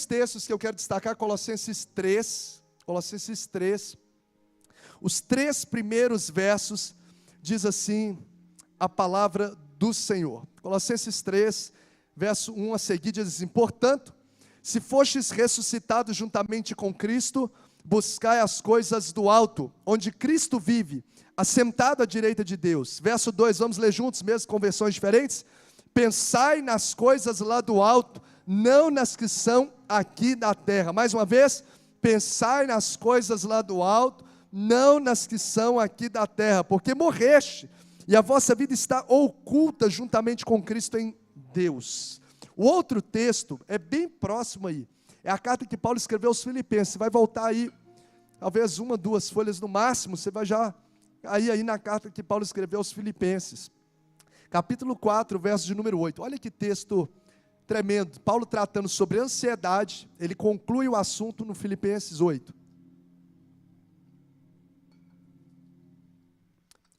três textos que eu quero destacar, Colossenses 3, os três primeiros versos, diz assim a palavra do Senhor. Colossenses 3, verso 1 a seguir, diz assim: portanto, se fostes ressuscitados juntamente com Cristo, buscai as coisas do alto, onde Cristo vive, assentado à direita de Deus. Verso 2, vamos ler juntos, mesmo com versões diferentes? Pensai nas coisas lá do alto, não nas que são aqui na terra. Mais uma vez, pensai nas coisas lá do alto, não nas que são aqui da terra, porque morreste, e a vossa vida está oculta juntamente com Cristo em Deus. O outro texto é bem próximo aí, é a carta que Paulo escreveu aos Filipenses. Você vai voltar aí, talvez uma, duas folhas no máximo, você vai já aí na carta que Paulo escreveu aos Filipenses, capítulo 4, verso de número 8, olha que texto tremendo. Paulo tratando sobre ansiedade, ele conclui o assunto no Filipenses 8.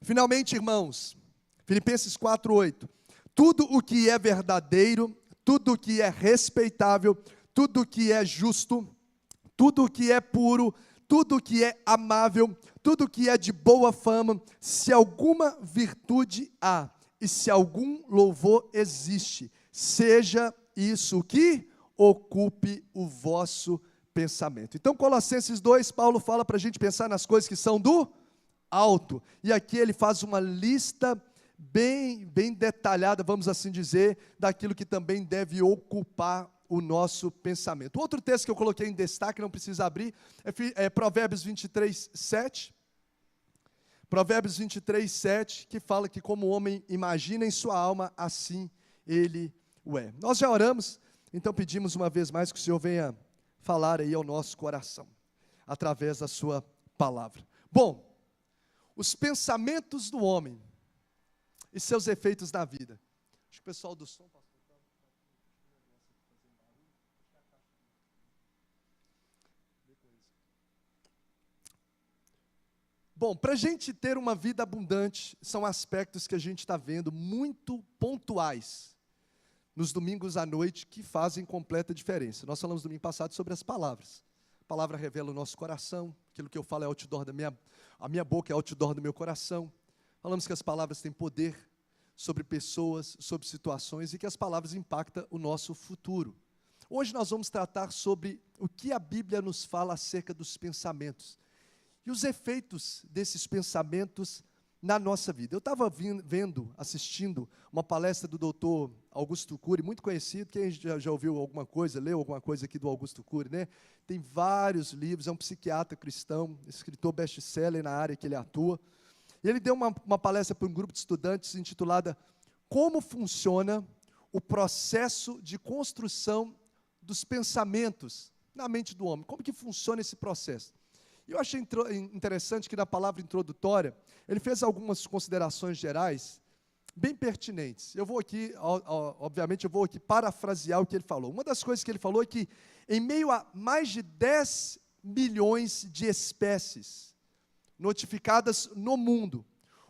Finalmente, irmãos, Filipenses 4, 8, tudo o que é verdadeiro, tudo o que é respeitável, tudo o que é justo, tudo o que é puro, tudo o que é amável, tudo o que é de boa fama, se alguma virtude há, e se algum louvor existe, seja isso que ocupe o vosso pensamento. Então, Colossenses 2, Paulo fala para a gente pensar nas coisas que são do alto, e aqui ele faz uma lista bem detalhada, vamos assim dizer, daquilo que também deve ocupar o nosso pensamento. Outro texto que eu coloquei em destaque, não precisa abrir, é Provérbios 23, 7. Provérbios 23, 7, que fala que como o homem imagina em sua alma, assim ele o é. Nós já oramos, então pedimos uma vez mais que o Senhor venha falar aí ao nosso coração, através da sua palavra. Bom, os pensamentos do homem e seus efeitos na vida. Acho que o pessoal do som... Bom, para a gente ter uma vida abundante, são aspectos que a gente está vendo muito pontuais nos domingos à noite que fazem completa diferença. Nós falamos domingo passado sobre as palavras. A palavra revela o nosso coração, aquilo que eu falo é outdoor a minha boca é outdoor do meu coração. Falamos que as palavras têm poder sobre pessoas, sobre situações e que as palavras impactam o nosso futuro. Hoje nós vamos tratar sobre o que a Bíblia nos fala acerca dos pensamentos e os efeitos desses pensamentos na nossa vida. Eu estava assistindo uma palestra do doutor Augusto Cury, muito conhecido. Quem já ouviu alguma coisa, leu alguma coisa aqui do Augusto Cury, né? Tem vários livros, é um psiquiatra cristão, escritor best-seller na área que ele atua. E ele deu uma palestra para um grupo de estudantes intitulada Como funciona o processo de construção dos pensamentos na mente do homem? Como que funciona esse processo? E eu achei interessante que na palavra introdutória, ele fez algumas considerações gerais, bem pertinentes. Eu vou aqui, obviamente, eu vou aqui parafrasear o que ele falou. Uma das coisas que ele falou é que, em meio a mais de 10 milhões de espécies notificadas no mundo,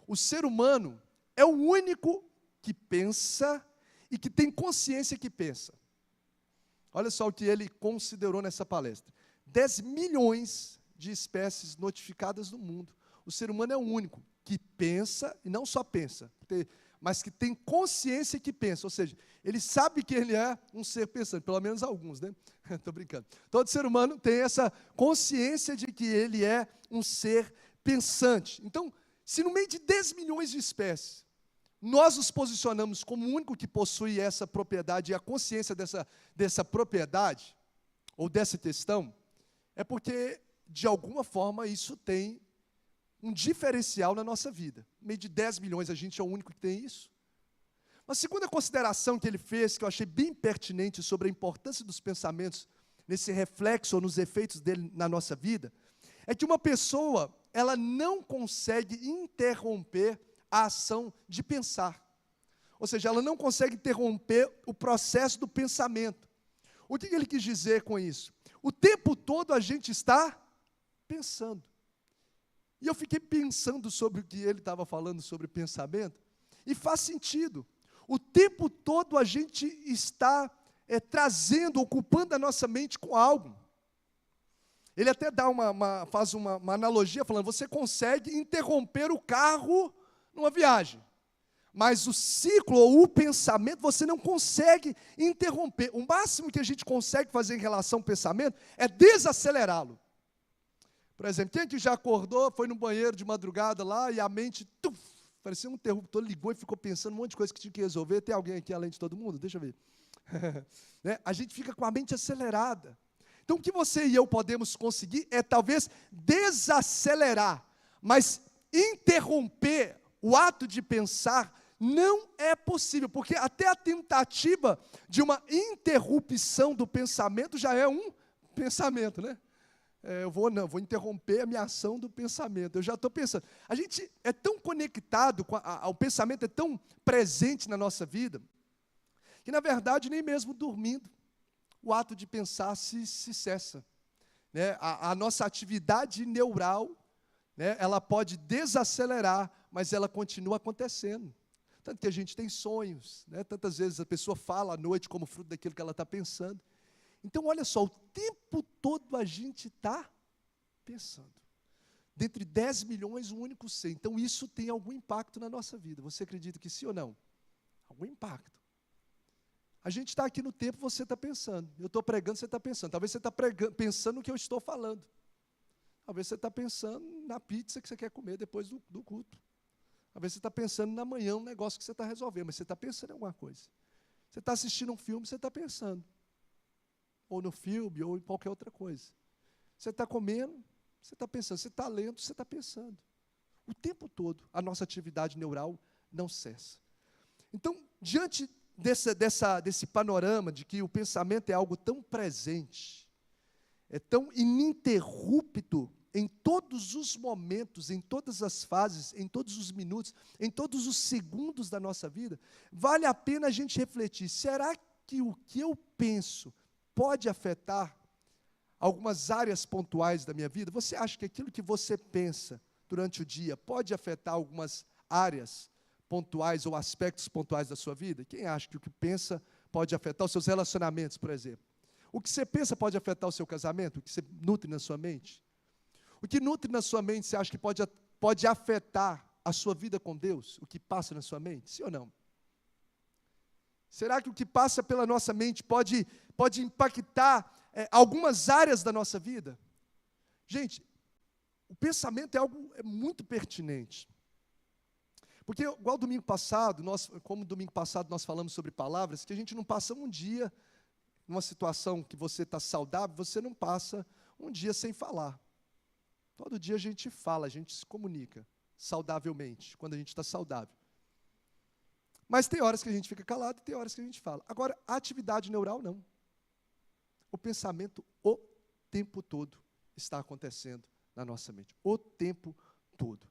o ser humano é o único que pensa e que tem consciência que pensa. Olha só o que ele considerou nessa palestra. 10 milhões de espécies notificadas no mundo. O ser humano é o único que pensa, e não só pensa, mas que tem consciência que pensa, ou seja, ele sabe que ele é um ser pensante, pelo menos alguns, né? Estou brincando. Todo ser humano tem essa consciência de que ele é um ser pensante. Então, se no meio de 10 milhões de espécies, nós nos posicionamos como o único que possui essa propriedade e a consciência dessa propriedade, ou dessa questão, é porque, de alguma forma, isso tem um diferencial na nossa vida. No meio de 10 milhões, a gente é o único que tem isso. Uma segunda consideração que ele fez, que eu achei bem pertinente sobre a importância dos pensamentos, nesse reflexo ou nos efeitos dele na nossa vida, é que uma pessoa, ela não consegue interromper a ação de pensar. Ou seja, ela não consegue interromper o processo do pensamento. O que ele quis dizer com isso? O tempo todo a gente está pensando. E eu fiquei pensando sobre o que ele estava falando sobre pensamento, e faz sentido. O tempo todo a gente está trazendo, ocupando a nossa mente com algo. Ele até faz uma analogia, falando, você consegue interromper o carro numa viagem, mas o ciclo ou o pensamento você não consegue interromper. O máximo que a gente consegue fazer em relação ao pensamento é desacelerá-lo. Por exemplo, quem que já acordou, foi no banheiro de madrugada lá e a mente, parecia um interruptor, ligou e ficou pensando um monte de coisa que tinha que resolver. Tem alguém aqui além de todo mundo? Deixa eu ver. Né? A gente fica com a mente acelerada. Então, o que você e eu podemos conseguir é talvez desacelerar, mas interromper o ato de pensar não é possível, porque até a tentativa de uma interrupção do pensamento já é um pensamento, né? Eu vou interromper a minha ação do pensamento. Eu já estou pensando. A gente é tão conectado, o pensamento é tão presente na nossa vida, que na verdade nem mesmo dormindo, o ato de pensar se cessa. Né? A nossa atividade neural, né, ela pode desacelerar, mas ela continua acontecendo. Tanto que a gente tem sonhos, né? Tantas vezes a pessoa fala à noite como fruto daquilo que ela está pensando. Então, olha só, o tempo todo a gente está pensando. Dentre 10 milhões, um único ser. Então, isso tem algum impacto na nossa vida. Você acredita que sim ou não? Algum impacto. A gente está aqui no tempo, você está pensando. Eu estou pregando, você está pensando. Talvez você está pensando no que eu estou falando. Talvez você está pensando na pizza que você quer comer depois do culto. Talvez você está pensando na manhã, um negócio que você está resolvendo, mas você está pensando em alguma coisa. Você está assistindo um filme, você está pensando. Ou no filme, ou em qualquer outra coisa. Você está comendo, você está pensando. Você está lendo, você está pensando. O tempo todo, a nossa atividade neural não cessa. Então, diante desse panorama de que o pensamento é algo tão presente, é tão ininterrupto em todos os momentos, em todas as fases, em todos os minutos, em todos os segundos da nossa vida, vale a pena a gente refletir, será que o que eu penso pode afetar algumas áreas pontuais da minha vida? Você acha que aquilo que você pensa durante o dia pode afetar algumas áreas pontuais ou aspectos pontuais da sua vida? Quem acha que o que pensa pode afetar os seus relacionamentos, por exemplo? O que você pensa pode afetar o seu casamento? O que você nutre na sua mente? O que nutre na sua mente, você acha que pode afetar a sua vida com Deus? O que passa na sua mente? Sim ou não? Será que o que passa pela nossa mente pode impactar algumas áreas da nossa vida? Gente, o pensamento é algo muito pertinente. Porque, igual domingo passado, nós falamos sobre palavras, que a gente não passa um dia, numa situação que você está saudável, você não passa um dia sem falar. Todo dia a gente fala, a gente se comunica saudavelmente, quando a gente está saudável. Mas tem horas que a gente fica calado e tem horas que a gente fala. Agora, a atividade neural não. O pensamento o tempo todo está acontecendo na nossa mente. O tempo todo.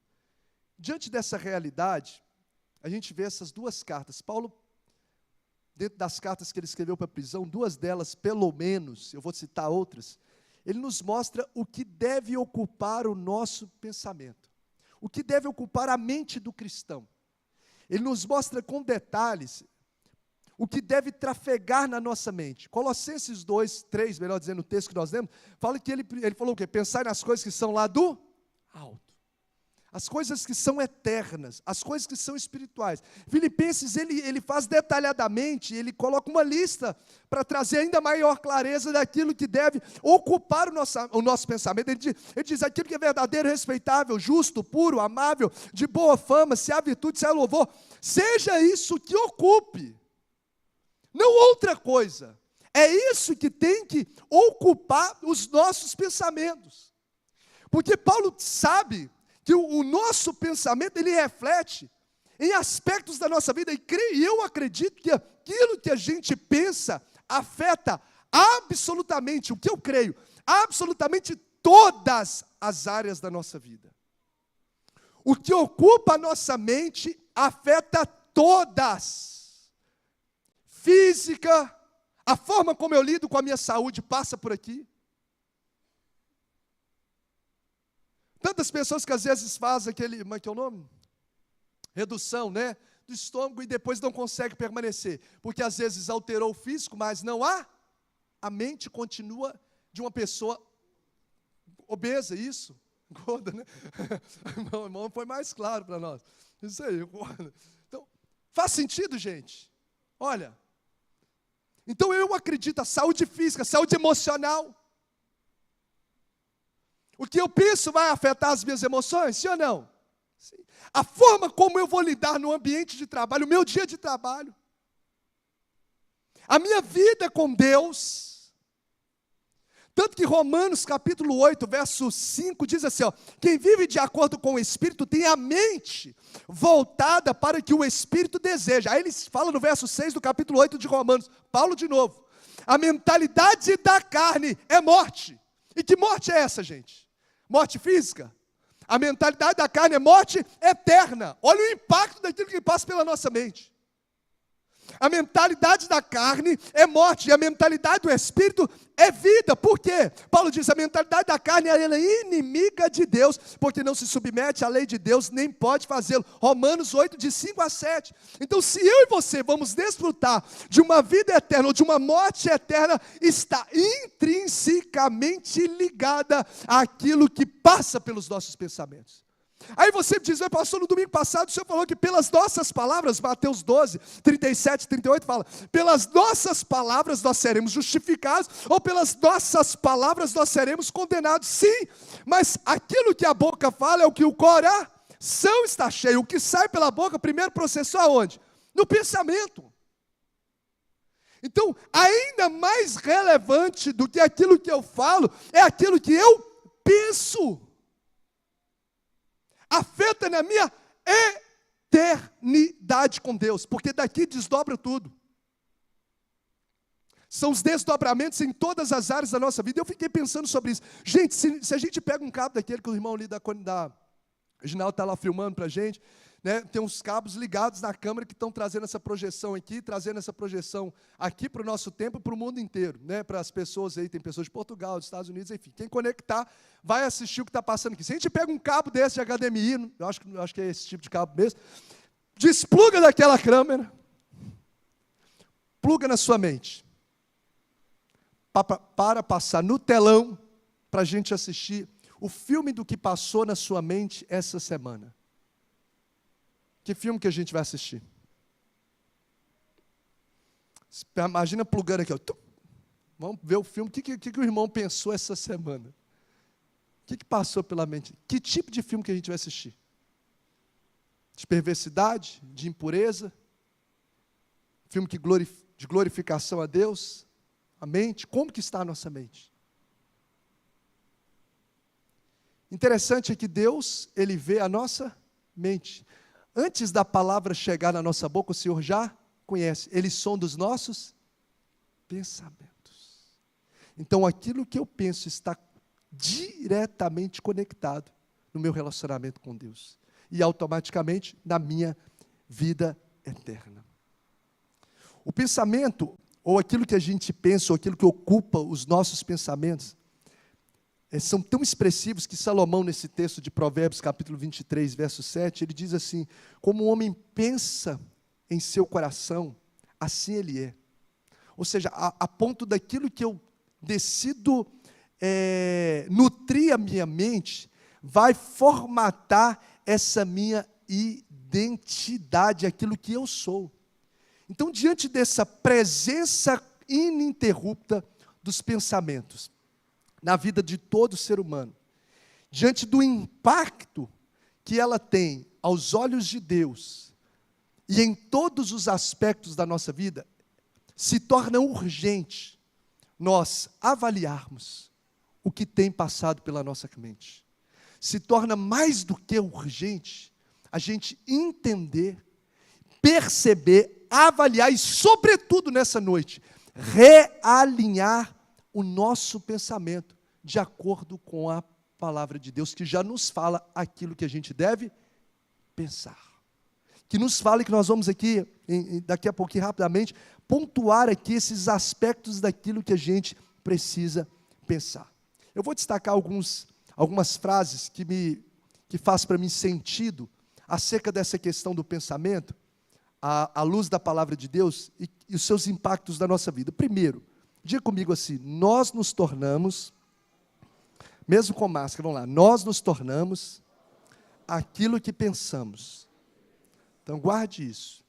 Diante dessa realidade, a gente vê essas duas cartas. Paulo, dentro das cartas que ele escreveu para a prisão, duas delas, pelo menos, eu vou citar outras, ele nos mostra o que deve ocupar o nosso pensamento. O que deve ocupar a mente do cristão. Ele nos mostra com detalhes o que deve trafegar na nossa mente. Colossenses 2, 3, melhor dizendo, no texto que nós lemos, fala que ele falou o quê? Pensar nas coisas que são lá do alto. As coisas que são eternas, as coisas que são espirituais. Filipenses, ele faz detalhadamente, ele coloca uma lista para trazer ainda maior clareza daquilo que deve ocupar o nosso pensamento. Ele diz aquilo que é verdadeiro, respeitável, justo, puro, amável, de boa fama, se há virtude, se há louvor, seja isso que ocupe, não outra coisa. É isso que tem que ocupar os nossos pensamentos. Porque Paulo sabe que o nosso pensamento, ele reflete em aspectos da nossa vida, e eu acredito que aquilo que a gente pensa afeta absolutamente, o que eu creio, absolutamente todas as áreas da nossa vida. O que ocupa a nossa mente afeta todas. Física, a forma como eu lido com a minha saúde passa por aqui. Tantas pessoas que às vezes fazem aquele, como é que é o nome? redução, né, do estômago e depois não consegue permanecer, porque às vezes alterou o físico, mas não há, a mente continua de uma pessoa obesa, isso, gorda, né? O irmão foi mais claro para nós. Isso aí, gorda. Então, faz sentido, gente? Olha, então eu acredito, a saúde física, a saúde emocional. O que eu penso vai afetar as minhas emoções, sim ou não? Sim. A forma como eu vou lidar no ambiente de trabalho, o meu dia de trabalho, a minha vida com Deus. Tanto que Romanos capítulo 8, verso 5 diz assim, ó, quem vive de acordo com o Espírito tem a mente voltada para o que o Espírito deseja. Aí ele fala no verso 6 do capítulo 8 de Romanos, Paulo de novo, a mentalidade da carne é morte. E que morte é essa, gente? Morte física? A mentalidade da carne é morte eterna. Olha o impacto daquilo que passa pela nossa mente. A mentalidade da carne é morte, e a mentalidade do Espírito é vida. Por quê? Paulo diz, a mentalidade da carne ela é inimiga de Deus, porque não se submete à lei de Deus, nem pode fazê-lo. Romanos 8, de 5 a 7. Então, se eu e você vamos desfrutar de uma vida eterna, ou de uma morte eterna, está intrinsecamente ligada àquilo que passa pelos nossos pensamentos. Aí você diz, pastor, no domingo passado o senhor falou que pelas nossas palavras, Mateus 12, 37, 38 fala, pelas nossas palavras nós seremos justificados, ou pelas nossas palavras nós seremos condenados. Sim, mas aquilo que a boca fala é o que o coração está cheio. O que sai pela boca, primeiro processou aonde? No pensamento. Então, ainda mais relevante do que aquilo que eu falo, é aquilo que eu penso. Afeta na minha eternidade com Deus, porque daqui desdobra tudo. São os desdobramentos em todas as áreas da nossa vida. Eu fiquei pensando sobre isso. Gente, se a gente pega um cabo daquele que o irmão ali da Reginaldo está lá filmando para a gente, né, tem uns cabos ligados na câmera que estão trazendo essa projeção aqui, trazendo essa projeção aqui para o nosso tempo e para o mundo inteiro, né, para as pessoas aí, tem pessoas de Portugal, dos Estados Unidos, enfim, quem conectar vai assistir o que está passando aqui. Se a gente pega um cabo desse de HDMI, eu acho que é esse tipo de cabo mesmo, despluga daquela câmera, pluga na sua mente, para passar no telão, para a gente assistir o filme do que passou na sua mente essa semana. Que filme que a gente vai assistir? Imagina plugando aqui, ó. Vamos ver o filme. O que o irmão pensou essa semana? O que passou pela mente? Que tipo de filme que a gente vai assistir? De perversidade? De impureza? Filme de glorificação a Deus? A mente? Como que está a nossa mente? Interessante é que Deus, Ele vê a nossa mente. Antes da palavra chegar na nossa boca, o Senhor já conhece. Eles são dos nossos pensamentos. Então, aquilo que eu penso está diretamente conectado no meu relacionamento com Deus. E automaticamente na minha vida eterna. O pensamento, ou aquilo que a gente pensa, ou aquilo que ocupa os nossos pensamentos, são tão expressivos que Salomão, nesse texto de Provérbios, capítulo 23, verso 7, ele diz assim, como o homem pensa em seu coração, assim ele é. Ou seja, a ponto daquilo que eu decido nutrir a minha mente, vai formatar essa minha identidade, aquilo que eu sou. Então, diante dessa presença ininterrupta dos pensamentos, na vida de todo ser humano, diante do impacto que ela tem aos olhos de Deus, e em todos os aspectos da nossa vida, se torna urgente nós avaliarmos o que tem passado pela nossa mente. Se torna mais do que urgente a gente entender, perceber, avaliar e, sobretudo nessa noite, realinhar o nosso pensamento de acordo com a palavra de Deus, que já nos fala aquilo que a gente deve pensar. Que nos fala, e que nós vamos aqui, daqui a pouquinho, rapidamente, pontuar aqui esses aspectos daquilo que a gente precisa pensar. Eu vou destacar algumas frases que faz para mim sentido acerca dessa questão do pensamento, à luz da palavra de Deus e os seus impactos na nossa vida. Primeiro, diga comigo assim: nós nos tornamos, mesmo com máscara, vamos lá, nós nos tornamos aquilo que pensamos. Então guarde isso.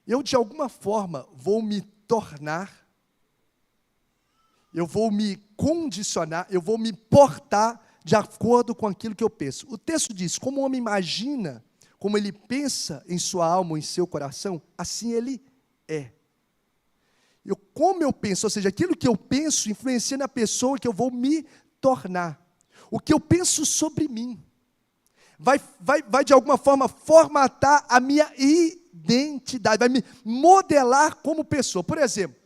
Eu de alguma forma vou me tornar, eu vou me condicionar, eu vou me portar de acordo com aquilo que eu penso. O texto diz: como o homem imagina, como ele pensa em sua alma ou em seu coração, assim ele é. Como eu penso, ou seja, aquilo que eu penso influencia na pessoa que eu vou me tornar. O que eu penso sobre mim vai de alguma forma formatar a minha identidade, vai me modelar como pessoa. Por exemplo,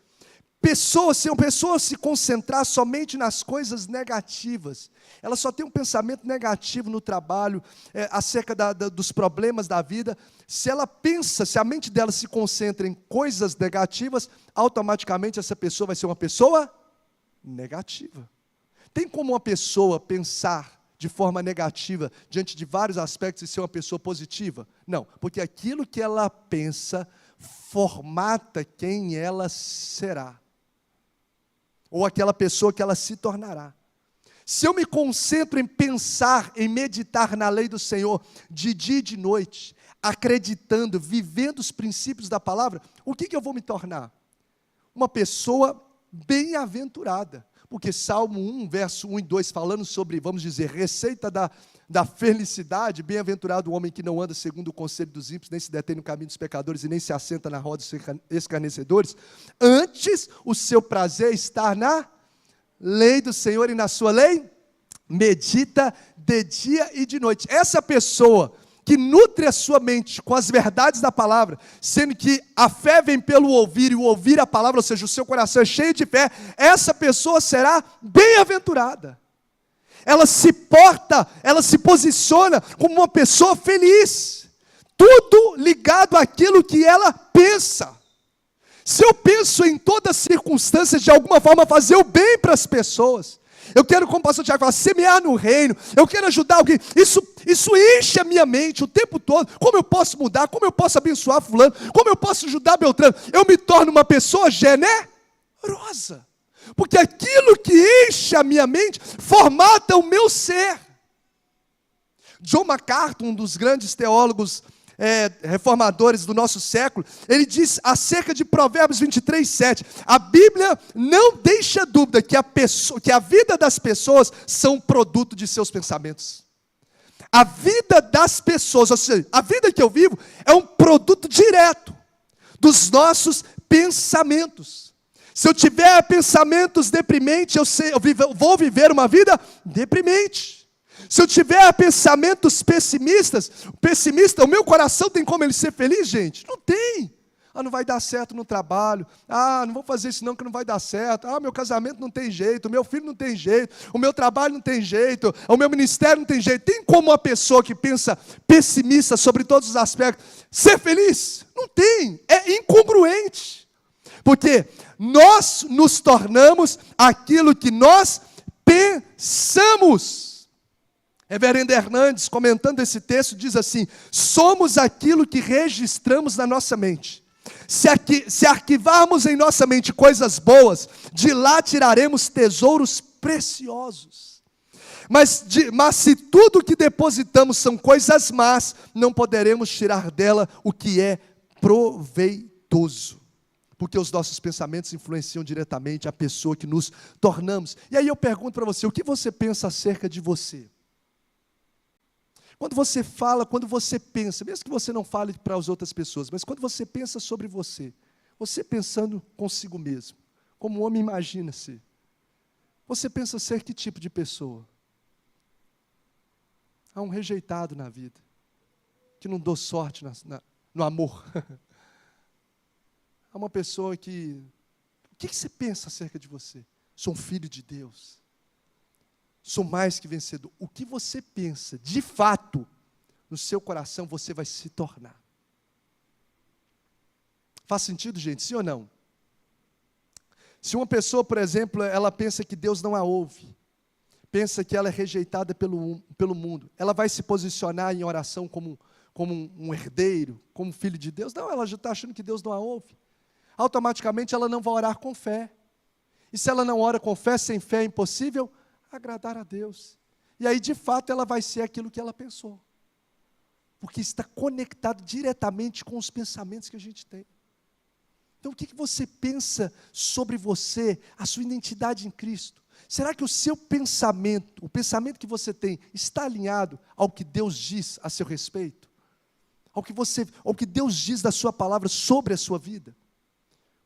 se uma pessoa se concentrar somente nas coisas negativas, ela só tem um pensamento negativo no trabalho, acerca dos problemas da vida. Se ela pensa, se a mente dela se concentra em coisas negativas, automaticamente essa pessoa vai ser uma pessoa negativa. Tem como uma pessoa pensar de forma negativa diante de vários aspectos e ser uma pessoa positiva? Não, porque aquilo que ela pensa formata quem ela será, ou aquela pessoa que ela se tornará. Se eu me concentro em pensar, em meditar na lei do Senhor, de dia e de noite, acreditando, vivendo os princípios da palavra, o que eu vou me tornar? Uma pessoa bem-aventurada. Porque Salmo 1, verso 1 e 2, falando sobre, vamos dizer, receita da felicidade, bem-aventurado o homem que não anda segundo o conselho dos ímpios, nem se detém no caminho dos pecadores e nem se assenta na roda dos escarnecedores. Antes, o seu prazer é estar na lei do Senhor, e na sua lei medita de dia e de noite. Essa pessoa que nutre a sua mente com as verdades da palavra, sendo que a fé vem pelo ouvir, e o ouvir a palavra, ou seja, o seu coração é cheio de fé, essa pessoa será bem-aventurada. Ela se porta, ela se posiciona como uma pessoa feliz, tudo ligado àquilo que ela pensa. Se eu penso em todas as circunstâncias, de alguma forma, fazer o bem para as pessoas, eu quero, como o pastor Tiago fala, semear no reino, eu quero ajudar alguém, isso enche a minha mente o tempo todo. Como eu posso mudar, como eu posso abençoar fulano, como eu posso ajudar Beltrano? Eu me torno uma pessoa generosa, porque aquilo que enche a minha mente, formata o meu ser. John MacArthur, um dos grandes teólogos reformadores do nosso século, ele diz acerca de Provérbios 23, 7, a Bíblia não deixa dúvida que a vida das pessoas são produto de seus pensamentos. A vida das pessoas, ou seja, a vida que eu vivo é um produto direto dos nossos pensamentos. Se eu tiver pensamentos deprimentes, eu vou viver uma vida deprimente. Se eu tiver pensamentos pessimistas, o meu coração tem como ele ser feliz, gente? Não tem. Não vai dar certo no trabalho. Não vou fazer isso não, que não vai dar certo. Meu casamento não tem jeito, o meu filho não tem jeito, o meu trabalho não tem jeito, o meu ministério não tem jeito. Tem como uma pessoa que pensa pessimista sobre todos os aspectos ser feliz? Não tem. É incongruente. Porque nós nos tornamos aquilo que nós pensamos. Reverendo Hernandes, comentando esse texto, diz assim: somos aquilo que registramos na nossa mente. Se arquivarmos em nossa mente coisas boas, de lá tiraremos tesouros preciosos. Mas se tudo que depositamos são coisas más, não poderemos tirar dela o que é proveitoso. Porque os nossos pensamentos influenciam diretamente a pessoa que nos tornamos. E aí eu pergunto para você, o que você pensa acerca de você? Quando você fala, quando você pensa, mesmo que você não fale para as outras pessoas, mas quando você pensa sobre você pensando consigo mesmo, como o homem imagina-se, você pensa ser que tipo de pessoa? Há um rejeitado na vida, que não dou sorte no amor. Há uma pessoa que... O que você pensa acerca de você? Sou um filho de Deus. Sou mais que vencedor. O que você pensa, de fato, no seu coração, você vai se tornar. Faz sentido, gente? Sim ou não? Se uma pessoa, por exemplo, ela pensa que Deus não a ouve, pensa que ela é rejeitada pelo mundo, ela vai se posicionar em oração como como um herdeiro, como filho de Deus. Não, ela já está achando que Deus não a ouve. Automaticamente ela não vai orar com fé. E se ela não ora com fé, sem fé é impossível agradar a Deus. E aí, de fato, ela vai ser aquilo que ela pensou. Porque está conectado diretamente com os pensamentos que a gente tem. Então, o que você pensa sobre você, a sua identidade em Cristo? Será que o seu pensamento, o pensamento que você tem, está alinhado ao que Deus diz a seu respeito? Ao que Deus diz da sua palavra sobre a sua vida?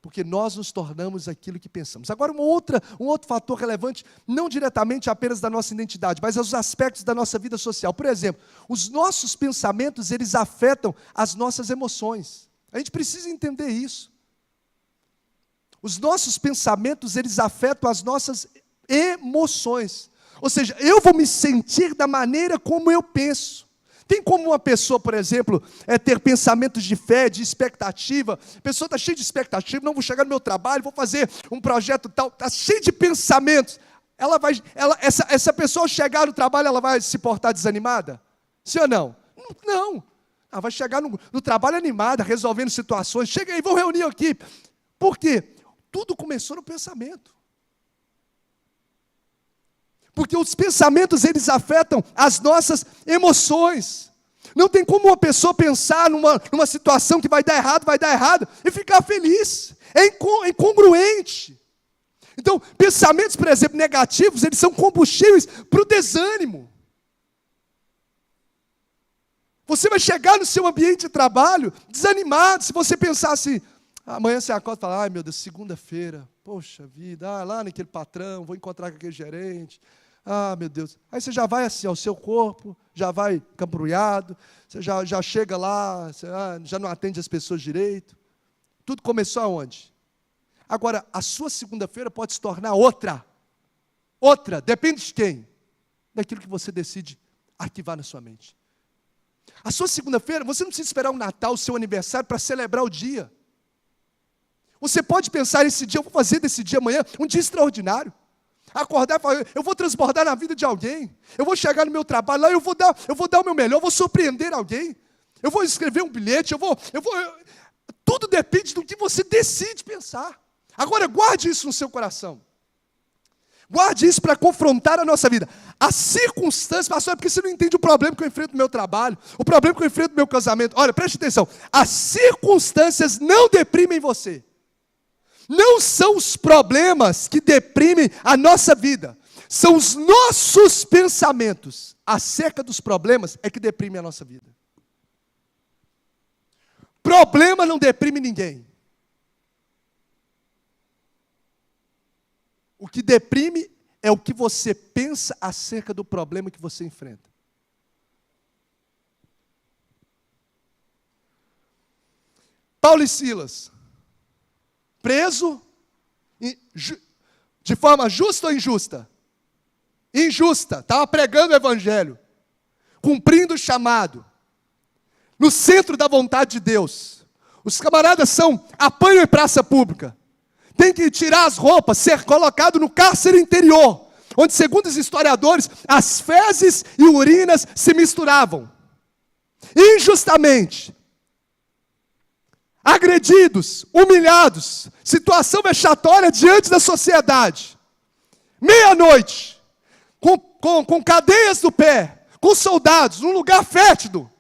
Porque nós nos tornamos aquilo que pensamos. Agora, um outro fator relevante, não diretamente apenas da nossa identidade, mas aos aspectos da nossa vida social. Por exemplo, os nossos pensamentos, eles afetam as nossas emoções. A gente precisa entender isso. Os nossos pensamentos, eles afetam as nossas emoções. Ou seja, eu vou me sentir da maneira como eu penso. Tem como uma pessoa, por exemplo, ter pensamentos de fé, de expectativa? A pessoa está cheia de expectativa, não vou chegar no meu trabalho, vou fazer um projeto tal, está cheia de pensamentos. Essa pessoa ao chegar no trabalho, ela vai se portar desanimada? Sim ou não? Não. Ela vai chegar no trabalho animada, resolvendo situações. Chega aí, vamos reunir aqui. Por quê? Tudo começou no pensamento. Porque os pensamentos, eles afetam as nossas emoções. Não tem como uma pessoa pensar numa situação que vai dar errado, e ficar feliz. É incongruente. Então, pensamentos, por exemplo, negativos, eles são combustíveis para o desânimo. Você vai chegar no seu ambiente de trabalho desanimado, se você pensar assim, amanhã você acorda e fala, ai meu Deus, segunda-feira, poxa vida, lá naquele patrão, vou encontrar com aquele gerente, meu Deus. Aí você já vai assim, ao seu corpo, já vai cambrulhado, você já chega lá, você, já não atende as pessoas direito. Tudo começou aonde? Agora, a sua segunda-feira pode se tornar outra. Outra, depende de quem? Daquilo que você decide arquivar na sua mente. A sua segunda-feira, você não precisa esperar o Natal, o seu aniversário, para celebrar o dia. Você pode pensar, esse dia, eu vou fazer desse dia amanhã um dia extraordinário. Acordar e falar, eu vou transbordar na vida de alguém. Eu vou chegar no meu trabalho lá, eu vou dar o meu melhor, eu vou surpreender alguém. Eu vou escrever um bilhete, tudo depende do que você decide pensar. Agora, guarde isso no seu coração. Guarde isso para confrontar a nossa vida. As circunstâncias, pastor, é porque você não entende o problema que eu enfrento no meu trabalho, o problema que eu enfrento no meu casamento. Olha, preste atenção. As circunstâncias não deprimem você. Não são os problemas que deprimem a nossa vida. São os nossos pensamentos acerca dos problemas é que deprimem a nossa vida. Problema não deprime ninguém. O que deprime é o que você pensa acerca do problema que você enfrenta. Paulo e Silas, preso, de forma justa ou injusta? Injusta, estava pregando o evangelho, cumprindo o chamado, no centro da vontade de Deus. Os camaradas apanham em praça pública, tem que tirar as roupas, ser colocado no cárcere interior, onde, segundo os historiadores, as fezes e urinas se misturavam. Injustamente. Agredidos, humilhados, situação vexatória diante da sociedade. Meia-noite, com cadeias no pé, com soldados, num lugar fétido.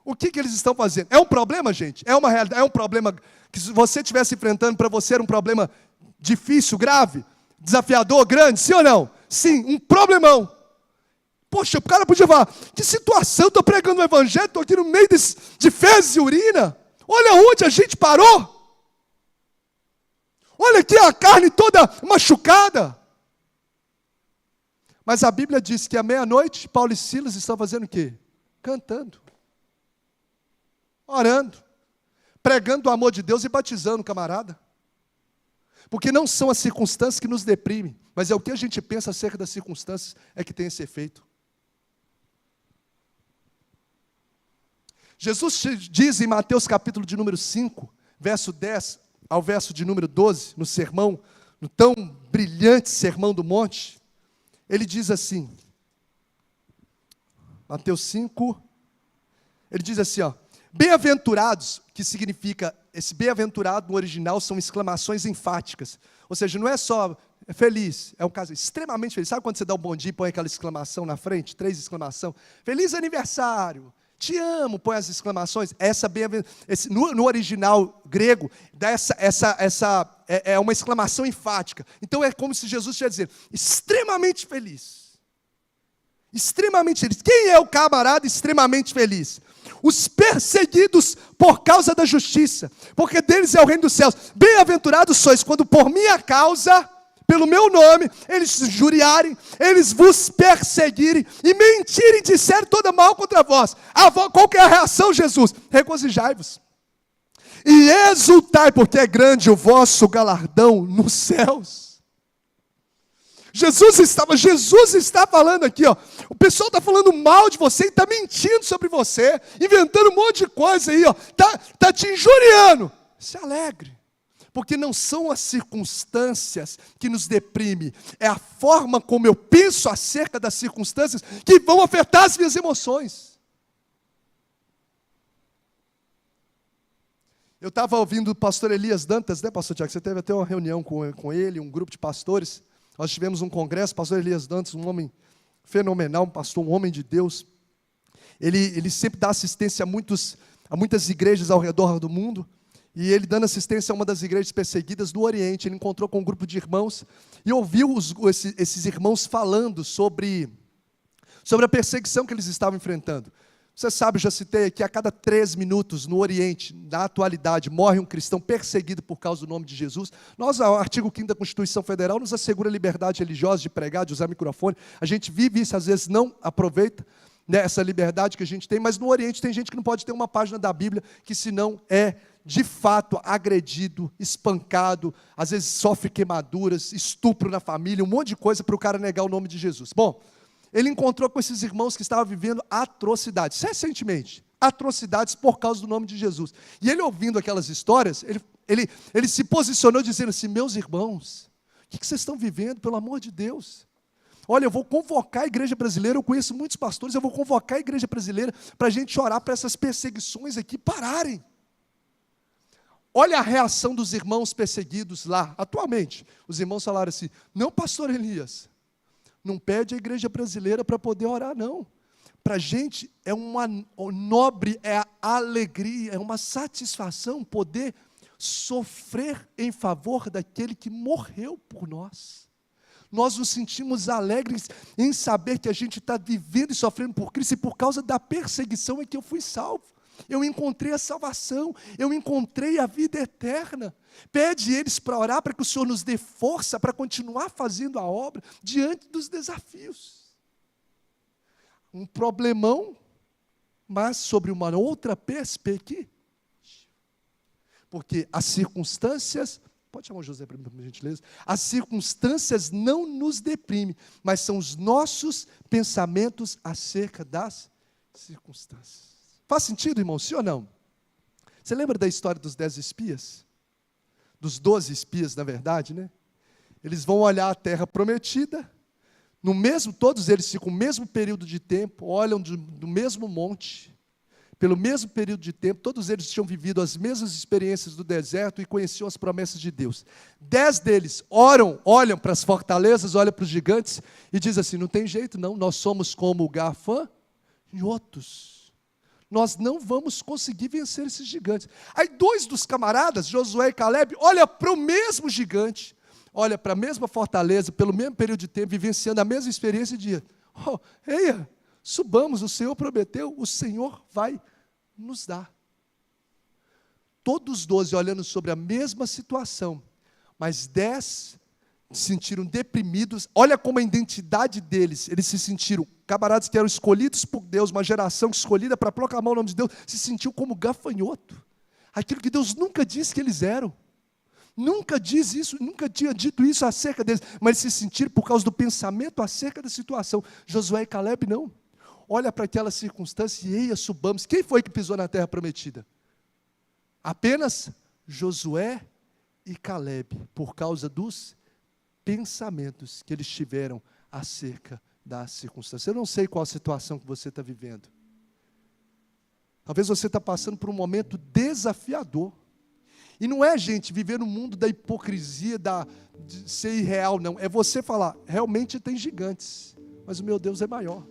O que eles estão fazendo? É um problema, gente? É uma realidade? É um problema que, se você estivesse enfrentando, para você era um problema difícil, grave, desafiador, grande, sim ou não? Sim, um problemão. Poxa, o cara podia falar, que situação, estou pregando o evangelho, estou aqui no meio de fezes e urina. Olha onde a gente parou. Olha aqui a carne toda machucada. Mas a Bíblia diz que à meia-noite, Paulo e Silas estão fazendo o quê? Cantando. Orando. Pregando o amor de Deus e batizando o camarada. Porque não são as circunstâncias que nos deprimem, mas é o que a gente pensa acerca das circunstâncias é que tem esse efeito. Jesus diz em Mateus capítulo de número 5, verso 10 ao verso de número 12, no sermão, no tão brilhante sermão do monte, ele diz assim, Mateus 5, Ele diz assim, ó, bem-aventurados, que significa, esse bem-aventurado no original são exclamações enfáticas. Ou seja, não é só feliz, é um caso extremamente feliz. Sabe quando você dá um bom dia e põe aquela exclamação na frente? 3 exclamações. Feliz aniversário, te amo, põe as exclamações. No original grego, é uma exclamação enfática. Então é como se Jesus estivesse dizendo, extremamente feliz. Extremamente feliz. Quem é o camarada extremamente feliz? Os perseguidos por causa da justiça, porque deles é o reino dos céus. Bem-aventurados sois quando por minha causa, pelo meu nome, eles juriarem, eles vos perseguirem e mentirem, disserem todo mal contra vós. Qual que é a reação, Jesus? Regozijai-vos e exultai, porque é grande o vosso galardão nos céus. Jesus está falando aqui, ó. O pessoal está falando mal de você e está mentindo sobre você, inventando um monte de coisa aí, ó. Tá te injuriando. Se alegre, porque não são as circunstâncias que nos deprimem, é a forma como eu penso acerca das circunstâncias que vão afetar as minhas emoções. Eu estava ouvindo o pastor Elias Dantas, né, pastor Tiago? Você teve até uma reunião com ele, um grupo de pastores. Nós tivemos um congresso, pastor Elias Dantas, um homem fenomenal, um pastor, um homem de Deus. Ele sempre dá assistência a muitas igrejas ao redor do mundo. E ele dando assistência a uma das igrejas perseguidas do Oriente, ele encontrou com um grupo de irmãos e ouviu esses irmãos falando sobre a perseguição que eles estavam enfrentando. Você sabe, eu já citei que a cada 3 minutos no Oriente, na atualidade, morre um cristão perseguido por causa do nome de Jesus. O artigo 5º da Constituição Federal nos assegura a liberdade religiosa de pregar, de usar microfone. A gente vive isso, às vezes não aproveita, né, essa liberdade que a gente tem, mas no Oriente tem gente que não pode ter uma página da Bíblia que senão é, de fato, agredido, espancado, às vezes sofre queimaduras, estupro na família, um monte de coisa para o cara negar o nome de Jesus. Bom, ele encontrou com esses irmãos que estavam vivendo atrocidades, recentemente, atrocidades por causa do nome de Jesus. E ele ouvindo aquelas histórias, ele se posicionou dizendo assim, meus irmãos, o que vocês estão vivendo, pelo amor de Deus? Olha, eu vou convocar a igreja brasileira, eu conheço muitos pastores, eu vou convocar a igreja brasileira para a gente orar para essas perseguições aqui pararem. Olha a reação dos irmãos perseguidos lá, atualmente. Os irmãos falaram assim, não, pastor Elias, não pede a igreja brasileira para poder orar, não. Para a gente é uma nobre, é a alegria, é uma satisfação poder sofrer em favor daquele que morreu por nós. Nós nos sentimos alegres em saber que a gente está vivendo e sofrendo por Cristo, e por causa da perseguição é que eu fui salvo. Eu encontrei a salvação, eu encontrei a vida eterna. Pede eles para orar, para que o Senhor nos dê força para continuar fazendo a obra diante dos desafios. Um problemão, mas sobre uma outra perspectiva. Porque as circunstâncias, pode chamar o José para mim, por gentileza? As circunstâncias não nos deprimem, mas são os nossos pensamentos acerca das circunstâncias. Faz sentido, irmão? Sim ou não? Você lembra da história dos 10 espias? Dos 12 espias, na verdade, né? Eles vão olhar a terra prometida, todos eles ficam o mesmo período de tempo, olham do mesmo monte, pelo mesmo período de tempo, todos eles tinham vivido as mesmas experiências do deserto e conheciam as promessas de Deus. 10 deles olham para as fortalezas, olham para os gigantes e dizem assim, não tem jeito não, nós somos como gafanhotos. Nós não vamos conseguir vencer esses gigantes. Aí 2 dos camaradas, Josué e Caleb, olham para o mesmo gigante, olham para a mesma fortaleza, pelo mesmo período de tempo, vivenciando a mesma experiência e dizem, eia, subamos, o Senhor prometeu, o Senhor vai nos dar. Todos os 12 olhando sobre a mesma situação, mas 10 se sentiram deprimidos. Olha como a identidade deles, eles se sentiram, camaradas que eram escolhidos por Deus, uma geração escolhida para proclamar o nome de Deus, se sentiu como gafanhoto. Aquilo que Deus nunca disse que eles eram. Nunca diz isso, nunca tinha dito isso acerca deles, mas se sentiram por causa do pensamento acerca da situação. Josué e Caleb não. Olha para aquela circunstância e eia, subamos. Quem foi que pisou na terra prometida? Apenas Josué e Caleb, por causa dos pensamentos que eles tiveram acerca das circunstâncias. Eu não sei qual a situação que você está vivendo. Talvez você está passando por um momento desafiador. E não é, gente, viver no mundo da hipocrisia, de ser irreal, não. É você falar, realmente tem gigantes, mas o meu Deus é maior.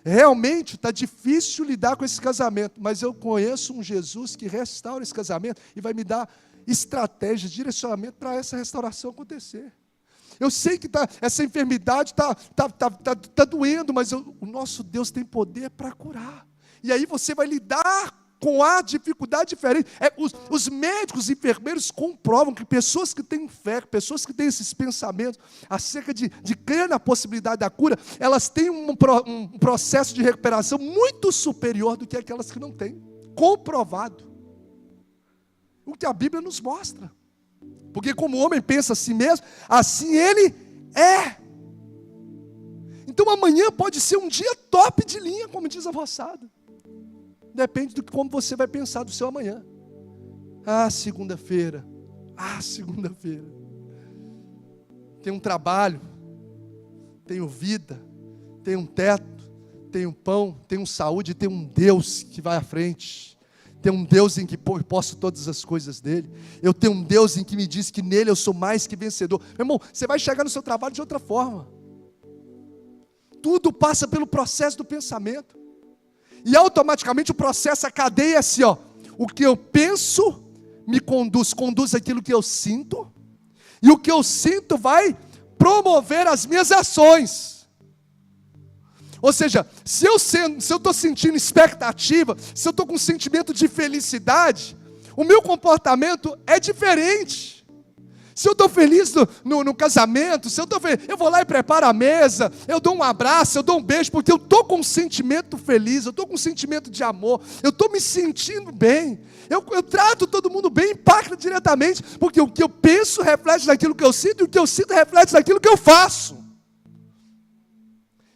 Realmente está difícil lidar com esse casamento, mas eu conheço um Jesus que restaura esse casamento e vai me dar estratégias, direcionamento para essa restauração acontecer. Eu sei que essa enfermidade está doendo, mas o nosso Deus tem poder para curar. E aí você vai lidar com a dificuldade diferente. Os médicos, os enfermeiros comprovam que pessoas que têm fé, pessoas que têm esses pensamentos acerca de crer na possibilidade da cura, elas têm um processo de recuperação muito superior do que aquelas que não têm. Comprovado. O que a Bíblia nos mostra. Porque como o homem pensa a si mesmo, assim ele é. Então amanhã pode ser um dia top de linha, como diz a moçada. Depende de como você vai pensar do seu amanhã. Segunda-feira. Segunda-feira. Tenho um trabalho, tenho vida, tenho um teto, tenho pão, tenho saúde, tenho um Deus que vai à frente. Tenho um Deus em que posso todas as coisas dele. Eu tenho um Deus em que me diz que nele eu sou mais que vencedor. Meu irmão, você vai chegar no seu trabalho de outra forma. Tudo passa pelo processo do pensamento. E automaticamente o processo, a cadeia é assim, ó. O que eu penso me conduz àquilo que eu sinto. E o que eu sinto vai promover as minhas ações. Ou seja, se eu estou sentindo expectativa, se eu estou com um sentimento de felicidade, o meu comportamento é diferente. Se eu estou feliz no casamento, se eu estou feliz, eu vou lá e preparo a mesa, eu dou um abraço, eu dou um beijo, porque eu estou com um sentimento feliz, eu estou com um sentimento de amor, eu estou me sentindo bem, eu trato todo mundo bem, impacta diretamente, porque o que eu penso reflete naquilo que eu sinto, e o que eu sinto reflete naquilo que eu faço.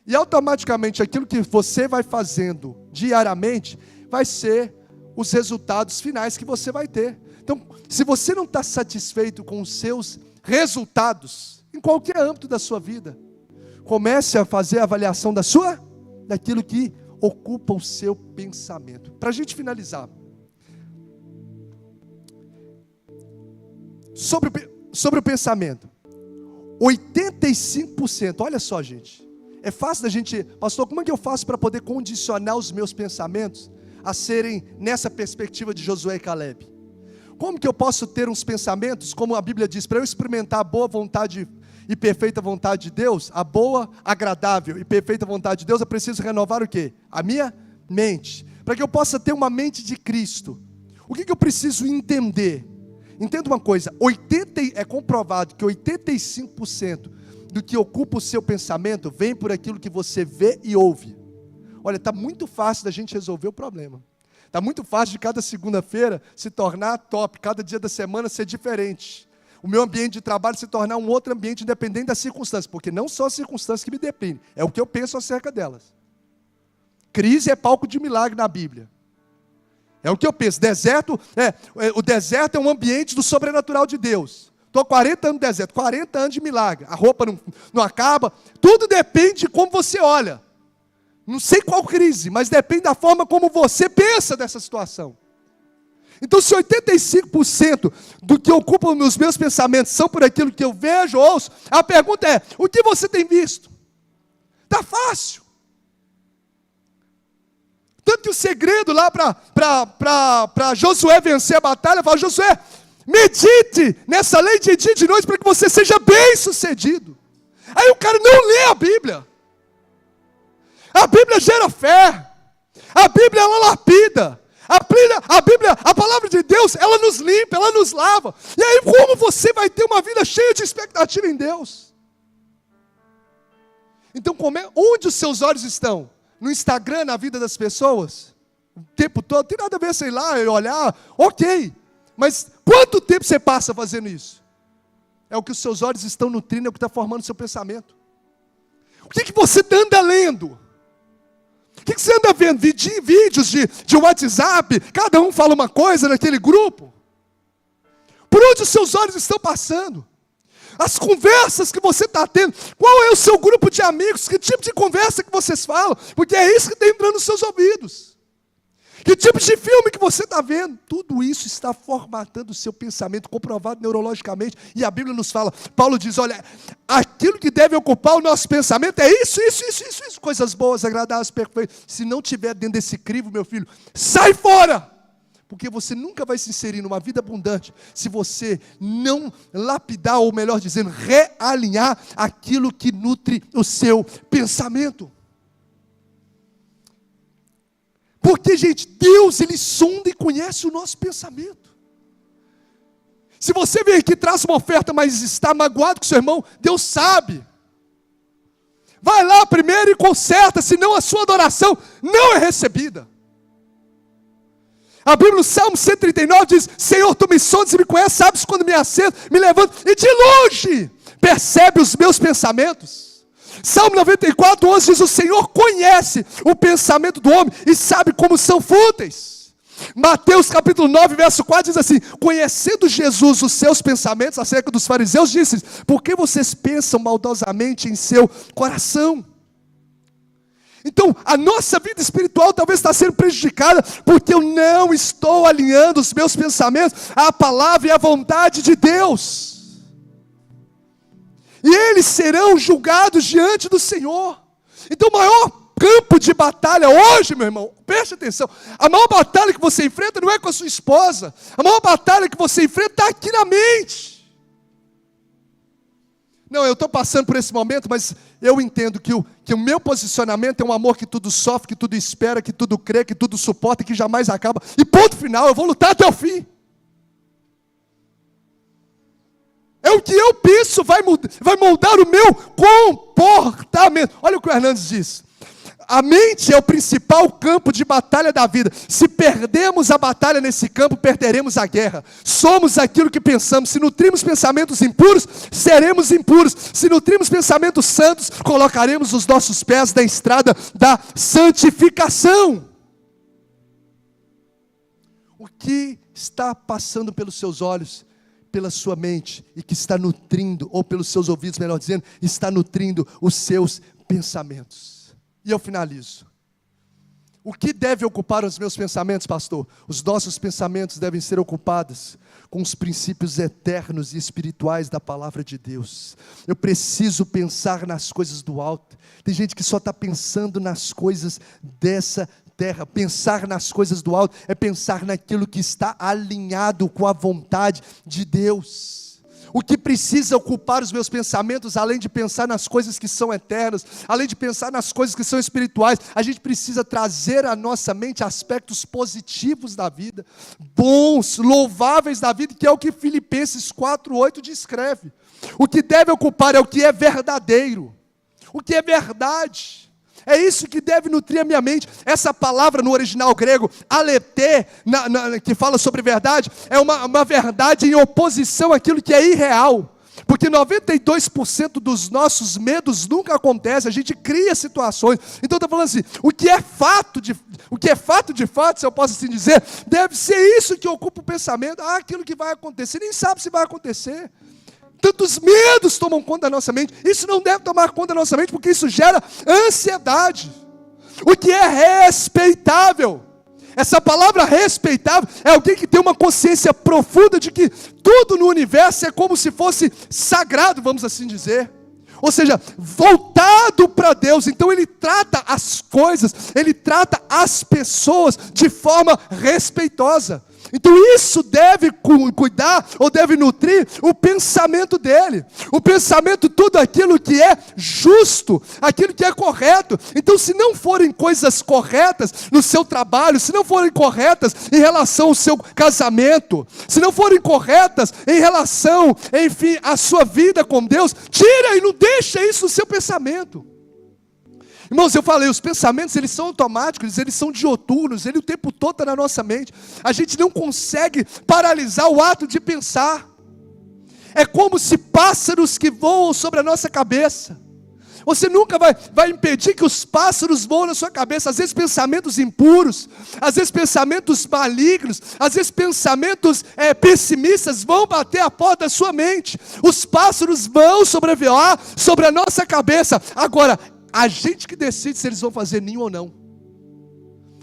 E automaticamente aquilo que você vai fazendo diariamente, vai ser os resultados finais que você vai ter. Então, se você não está satisfeito com os seus resultados, em qualquer âmbito da sua vida, comece a fazer a avaliação daquilo que ocupa o seu pensamento. Para a gente finalizar, sobre o pensamento, 85%, olha só, gente, é fácil da gente, pastor, como é que eu faço para poder condicionar os meus pensamentos a serem nessa perspectiva de Josué e Calebe? Como que eu posso ter uns pensamentos, como a Bíblia diz, para eu experimentar a boa vontade e perfeita vontade de Deus, a boa, agradável e perfeita vontade de Deus, eu preciso renovar o quê? A minha mente. Para que eu possa ter uma mente de Cristo, o que eu preciso entender? Entenda uma coisa, é comprovado que 85% do que ocupa o seu pensamento vem por aquilo que você vê e ouve. Olha, está muito fácil da gente resolver o problema. Está muito fácil de cada segunda-feira se tornar top, cada dia da semana ser diferente. O meu ambiente de trabalho se tornar um outro ambiente independente das circunstâncias, porque não são as circunstâncias que me dependem, é o que eu penso acerca delas. Crise é palco de milagre na Bíblia. É o que eu penso. O deserto é um ambiente do sobrenatural de Deus. Estou 40 anos no deserto, 40 anos de milagre. A roupa não acaba. Tudo depende de como você olha. Não sei qual crise, mas depende da forma como você pensa dessa situação. Então, se 85% do que ocupa os meus pensamentos são por aquilo que eu vejo, ouço, a pergunta é, o que você tem visto? Está fácil. Tanto que o segredo lá para Josué vencer a batalha, fala, Josué, medite nessa lei de dia e de noite para que você seja bem sucedido. Aí o cara não lê a Bíblia. A Bíblia gera fé. A Bíblia, ela lapida. A Bíblia, a palavra de Deus, ela nos limpa, ela nos lava. E aí como você vai ter uma vida cheia de expectativa em Deus? Então onde os seus olhos estão? No Instagram, na vida das pessoas? O tempo todo? Não tem nada a ver, sei lá, eu olhar, ok. Mas quanto tempo você passa fazendo isso? É o que os seus olhos estão nutrindo, é o que está formando o seu pensamento. O que você anda lendo? O que você anda vendo? Vídeos de WhatsApp, cada um fala uma coisa naquele grupo. Por onde os seus olhos estão passando? As conversas que você está tendo, qual é o seu grupo de amigos? Que tipo de conversa que vocês falam? Porque é isso que está entrando nos seus ouvidos. Que tipo de filme que você está vendo? Tudo isso está formatando o seu pensamento, comprovado neurologicamente. E a Bíblia nos fala, Paulo diz, olha, aquilo que deve ocupar o nosso pensamento é isso. Coisas boas, agradáveis, perfeitas. Se não tiver dentro desse crivo, meu filho, sai fora! Porque você nunca vai se inserir numa vida abundante se você não lapidar, ou melhor dizendo, realinhar aquilo que nutre o seu pensamento. Porque, gente, Deus, Ele sonda e conhece o nosso pensamento. Se você vem aqui e traz uma oferta, mas está magoado com seu irmão, Deus sabe. Vai lá primeiro e conserta, senão a sua adoração não é recebida. A Bíblia no Salmo 139 diz, Senhor, Tu me sondas e me conheces, sabes quando me assento, me levanto, e de longe percebe os meus pensamentos. Salmo 94, 11 diz, o Senhor conhece o pensamento do homem e sabe como são fúteis. Mateus capítulo 9, verso 4 diz assim, conhecendo Jesus os seus pensamentos acerca dos fariseus, disse, por que vocês pensam maldosamente em seu coração? Então, a nossa vida espiritual talvez está sendo prejudicada, porque eu não estou alinhando os meus pensamentos à palavra e à vontade de Deus. E eles serão julgados diante do Senhor. Então o maior campo de batalha hoje, meu irmão, preste atenção, a maior batalha que você enfrenta não é com a sua esposa, a maior batalha que você enfrenta está aqui na mente. Não, eu estou passando por esse momento, mas eu entendo que o meu posicionamento é um amor que tudo sofre, que tudo espera, que tudo crê, que tudo suporta, que jamais acaba, e ponto final, eu vou lutar até o fim. É o que eu penso, vai moldar o meu comportamento. Olha o que o Hernandes diz. A mente é o principal campo de batalha da vida. Se perdermos a batalha nesse campo, perderemos a guerra. Somos aquilo que pensamos. Se nutrimos pensamentos impuros, seremos impuros. Se nutrimos pensamentos santos, colocaremos os nossos pés na estrada da santificação. O que está passando pelos seus olhos, pela sua mente, e que está nutrindo, ou pelos seus ouvidos, melhor dizendo, está nutrindo os seus pensamentos. E eu finalizo. O que deve ocupar os meus pensamentos, pastor? Os nossos pensamentos devem ser ocupados com os princípios eternos e espirituais da palavra de Deus. Eu preciso pensar nas coisas do alto. Tem gente que só está pensando nas coisas dessa terra. Pensar nas coisas do alto é pensar naquilo que está alinhado com a vontade de Deus. O que precisa ocupar os meus pensamentos, além de pensar nas coisas que são eternas, além de pensar nas coisas que são espirituais, a gente precisa trazer à nossa mente aspectos positivos da vida, bons, louváveis da vida, que é o que Filipenses 4:8 descreve. O que deve ocupar é o que é verdadeiro, o que é verdade. É isso que deve nutrir a minha mente. Essa palavra no original grego, aleté, que fala sobre verdade, é uma verdade em oposição àquilo que é irreal. Porque 92% dos nossos medos nunca acontece, a gente cria situações. Então está falando assim, o que é fato de fato, se eu posso assim dizer, deve ser isso que ocupa o pensamento. Aquilo que vai acontecer, nem sabe se vai acontecer. Tantos medos tomam conta da nossa mente. Isso não deve tomar conta da nossa mente, porque isso gera ansiedade. O que é respeitável? Essa palavra respeitável é alguém que tem uma consciência profunda de que tudo no universo é como se fosse sagrado, vamos assim dizer. Ou seja, voltado para Deus. Então ele trata as coisas, ele trata as pessoas de forma respeitosa. Então isso deve cuidar, ou deve nutrir o pensamento dele. O pensamento, tudo aquilo que é justo, aquilo que é correto. Então se não forem coisas corretas no seu trabalho, se não forem corretas em relação ao seu casamento, se não forem corretas em relação, enfim, à sua vida com Deus, tira e não deixa isso no seu pensamento. Irmãos, eu falei, os pensamentos, eles são automáticos, eles são dioturnos, ele o tempo todo está na nossa mente. A gente não consegue paralisar o ato de pensar. É como se pássaros que voam sobre a nossa cabeça. Você nunca vai impedir que os pássaros voem na sua cabeça. Às vezes pensamentos impuros, às vezes pensamentos malignos, às vezes pensamentos pessimistas vão bater a porta da sua mente. Os pássaros vão sobrevoar sobre a nossa cabeça. Agora, a gente que decide se eles vão fazer ninho ou não.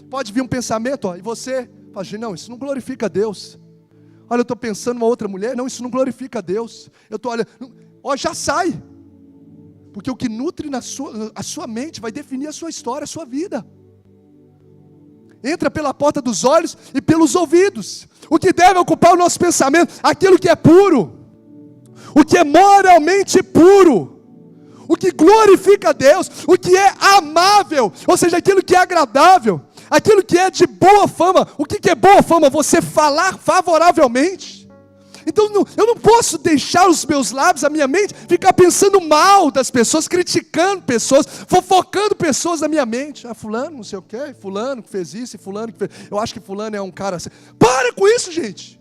Pode vir um pensamento, e você fala, não, isso não glorifica a Deus. Olha, eu estou pensando em uma outra mulher, não, isso não glorifica a Deus. Eu estou olhando, já sai. Porque o que nutre a sua mente vai definir a sua história, a sua vida. Entra pela porta dos olhos e pelos ouvidos. O que deve ocupar o nosso pensamento? Aquilo que é puro, o que é moralmente puro, o que glorifica a Deus, o que é amável, ou seja, aquilo que é agradável, aquilo que é de boa fama. O que é boa fama? Você falar favoravelmente. Então eu não posso deixar os meus lábios, a minha mente, ficar pensando mal das pessoas, criticando pessoas, fofocando pessoas na minha mente. Fulano não sei o quê, fulano que fez isso, e fulano que fez... Eu acho que fulano é um cara assim. Para com isso, gente.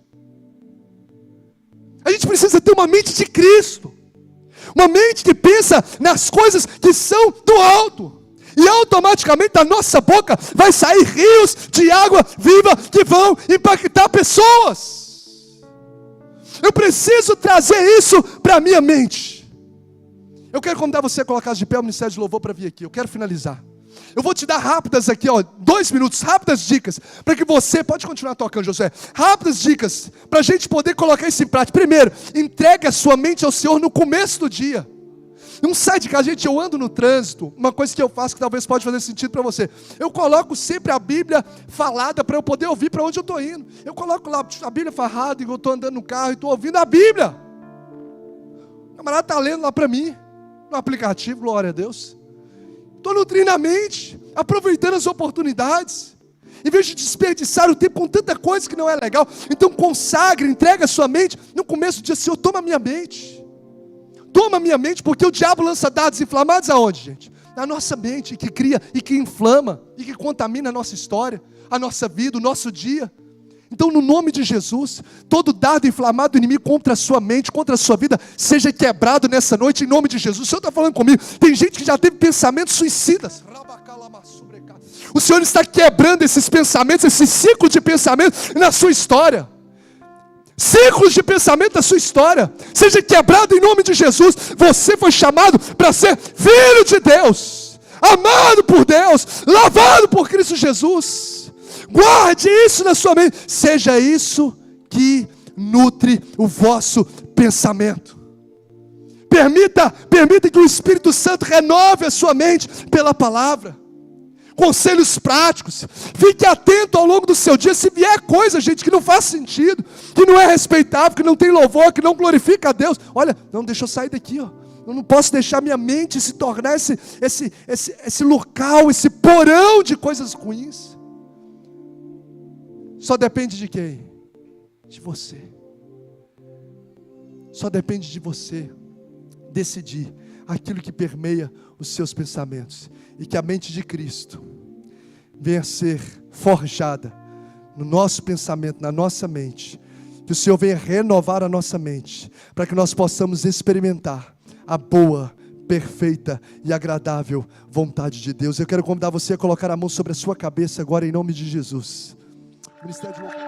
A gente precisa ter uma mente de Cristo. Uma mente que pensa nas coisas que são do alto. E automaticamente da nossa boca vai sair rios de água viva que vão impactar pessoas. Eu preciso trazer isso para a minha mente. Eu quero convidar você a colocar-se de pé o Ministério de Louvor para vir aqui. Eu quero finalizar. Eu vou te dar rápidas aqui, 2 minutos, rápidas dicas, para que você, pode continuar tocando, Josué, rápidas dicas, para a gente poder colocar isso em prática. Primeiro, entregue a sua mente ao Senhor no começo do dia. Não sai de casa, gente, eu ando no trânsito, uma coisa que eu faço que talvez pode fazer sentido para você. Eu coloco sempre a Bíblia falada para eu poder ouvir para onde eu estou indo. Eu coloco lá a Bíblia falada e eu estou andando no carro e estou ouvindo a Bíblia. O camarada está lendo lá para mim, no aplicativo, glória a Deus. Estou nutrindo a mente, aproveitando as oportunidades, em vez de desperdiçar o tempo com tanta coisa que não é legal. Então consagre, entrega a sua mente, no começo do dia, Senhor, toma a minha mente. Toma a minha mente, porque o diabo lança dados inflamados aonde, gente? Na nossa mente, que cria e que inflama, e que contamina a nossa história, a nossa vida, o nosso dia. Então, no nome de Jesus, todo dardo inflamado do inimigo contra a sua mente, contra a sua vida, seja quebrado nessa noite, em nome de Jesus. O Senhor está falando comigo, tem gente que já teve pensamentos suicidas. O Senhor está quebrando esses pensamentos, esse ciclo de pensamento na sua história. Ciclos de pensamento da sua história, seja quebrado em nome de Jesus. Você foi chamado para ser filho de Deus, amado por Deus, lavado por Cristo Jesus. Guarde isso na sua mente, seja isso que nutre o vosso pensamento. Permita que o Espírito Santo renove a sua mente pela palavra. Conselhos práticos, fique atento ao longo do seu dia, se vier coisa, gente, que não faz sentido, que não é respeitável, que não tem louvor, que não glorifica a Deus, olha, não, deixa eu sair daqui, eu não posso deixar minha mente se tornar esse local, esse porão de coisas ruins. Só depende de quem? De você. Só depende de você decidir aquilo que permeia os seus pensamentos, e que a mente de Cristo venha a ser forjada no nosso pensamento, na nossa mente, que o Senhor venha renovar a nossa mente, para que nós possamos experimentar a boa, perfeita e agradável vontade de Deus. Eu quero convidar você a colocar a mão sobre a sua cabeça agora, em nome de Jesus. Ministério de Louvor.